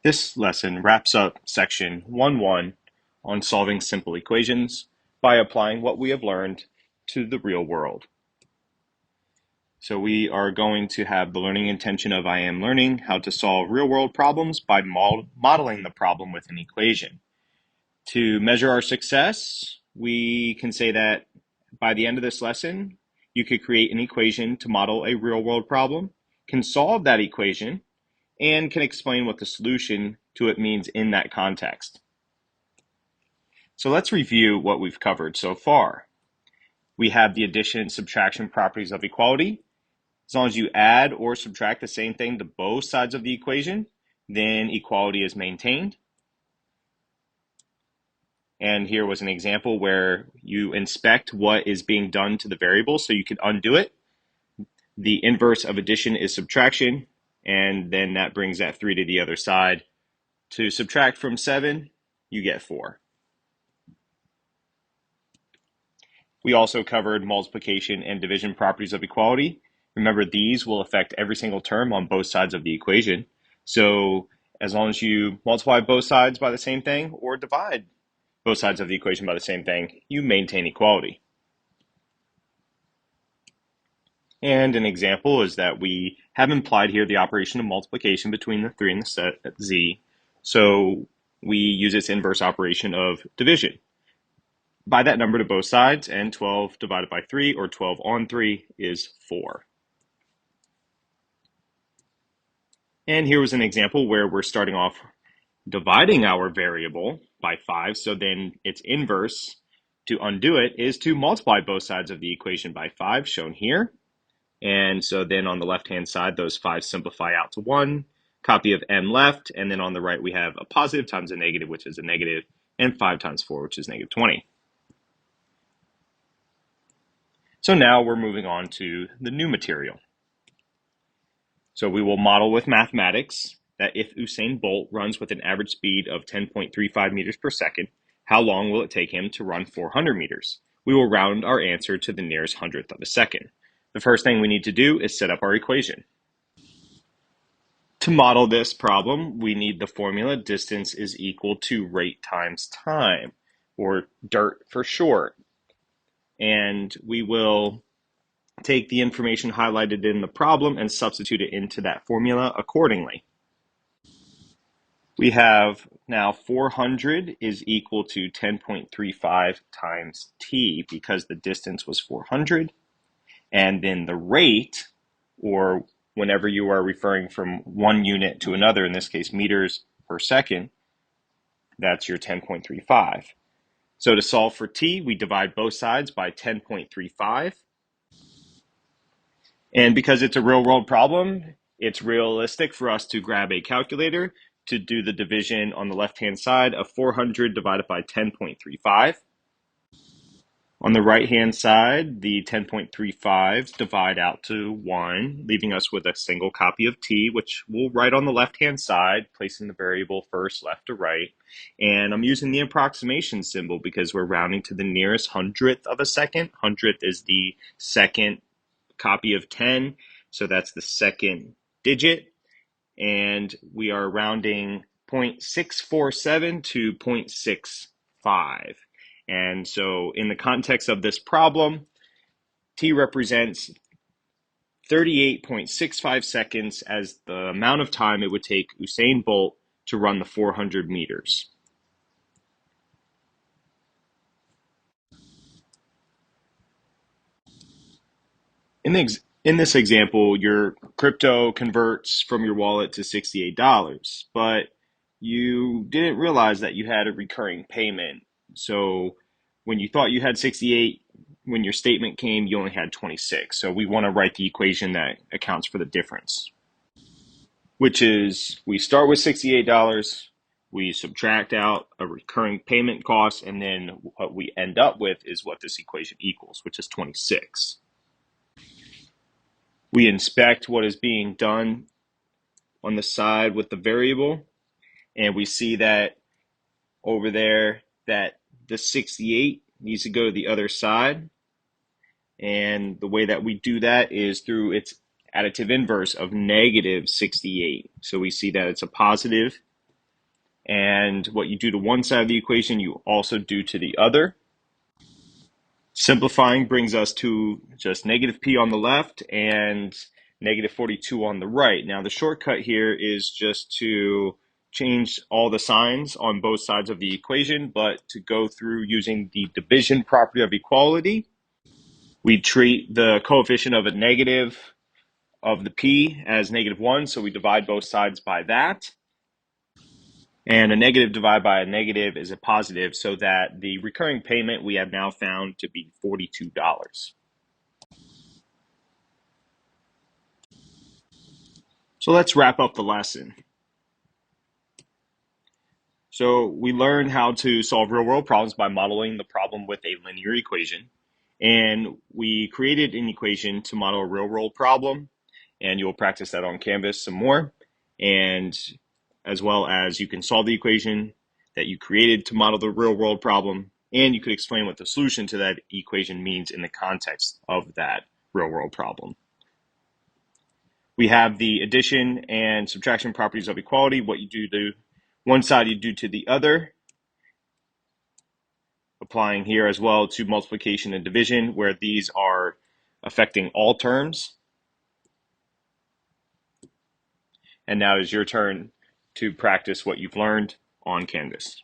This lesson wraps up section 1.1 on solving simple equations by applying what we have learned to the real world. So we are going to have the learning intention of I am learning how to solve real world problems by modeling the problem with an equation. To measure our success, we can say that by the end of this lesson, you could create an equation to model a real world problem, can solve that equation, and can explain what the solution to it means in that context. So let's review what we've covered so far. We have the addition and subtraction properties of equality. As long as you add or subtract the same thing to both sides of the equation, then equality is maintained. And here was an example where you inspect what is being done to the variable so you can undo it. The inverse of addition is subtraction, and then that brings that 3 to the other side. To subtract from 7, you get 4. We also covered multiplication and division properties of equality. Remember, these will affect every single term on both sides of the equation. So as long as you multiply both sides by the same thing or divide both sides of the equation by the same thing, you maintain equality. And an example is that we have implied here the operation of multiplication between the 3 and the set z. So we use its inverse operation of division. By that number to both sides, and 12 divided by 3, or 12 on 3, is 4. And here was an example where we're starting off dividing our variable by 5, so then its inverse to undo it is to multiply both sides of the equation by 5, shown here. And so then on the left-hand side, those 5 simplify out to 1, copy of m left, and then on the right we have a positive times a negative, which is a negative, and 5 times 4, which is negative 20. So now we're moving on to the new material. So we will model with mathematics that if Usain Bolt runs with an average speed of 10.35 meters per second, how long will it take him to run 400 meters? We will round our answer to the nearest hundredth of a second. The first thing we need to do is set up our equation. To model this problem, we need the formula distance is equal to rate times time, or DIRT for short. And we will take the information highlighted in the problem and substitute it into that formula accordingly. We have now 400 is equal to 10.35 times t because the distance was 400. And then the rate, or whenever you are referring from one unit to another, in this case meters per second, that's your 10.35. So to solve for t, we divide both sides by 10.35. And because it's a real world problem, it's realistic for us to grab a calculator to do the division on the left-hand side of 400 divided by 10.35. On the right-hand side, the 10.35s divide out to 1, leaving us with a single copy of t, which we'll write on the left-hand side, placing the variable first left to right. And I'm using the approximation symbol because we're rounding to the nearest hundredth of a second. Hundredth is the second copy of 10, so that's the second digit. And we are rounding 0.647 to 0.65. And so in the context of this problem, t represents 38.65 seconds as the amount of time it would take Usain Bolt to run the 400 meters. In this example, your crypto converts from your wallet to $68, but you didn't realize that you had a recurring payment. So when you thought you had 68, when your statement came, you only had 26. So we want to write the equation that accounts for the difference, which is we start with $68, we subtract out a recurring payment cost, and then what we end up with is what this equation equals, which is 26. We inspect what is being done on the side with the variable, and we see that over there that the 68 needs to go to the other side. And the way that we do that is through its additive inverse of negative 68. So we see that it's a positive And what you do to one side of the equation, you also do to the other. Simplifying brings us to just negative p on the left and negative 42 on the right. Now the shortcut here is just to change all the signs on both sides of the equation, but to go through using the division property of equality, we treat the coefficient of a negative of the p as -1, so we divide both sides by that. And a negative divided by a negative is a positive, so that the recurring payment we have now found to be $42. So let's wrap up the lesson. So we learned how to solve real world problems by modeling the problem with a linear equation. And we created an equation to model a real world problem. And you'll practice that on Canvas some more. And as well as you can solve the equation that you created to model the real world problem. And you could explain what the solution to that equation means in the context of that real world problem. We have the addition and subtraction properties of equality. What you do to one side, you do to the other. Applying here as well to multiplication and division, where these are affecting all terms. And now it is your turn to practice what you've learned on Canvas.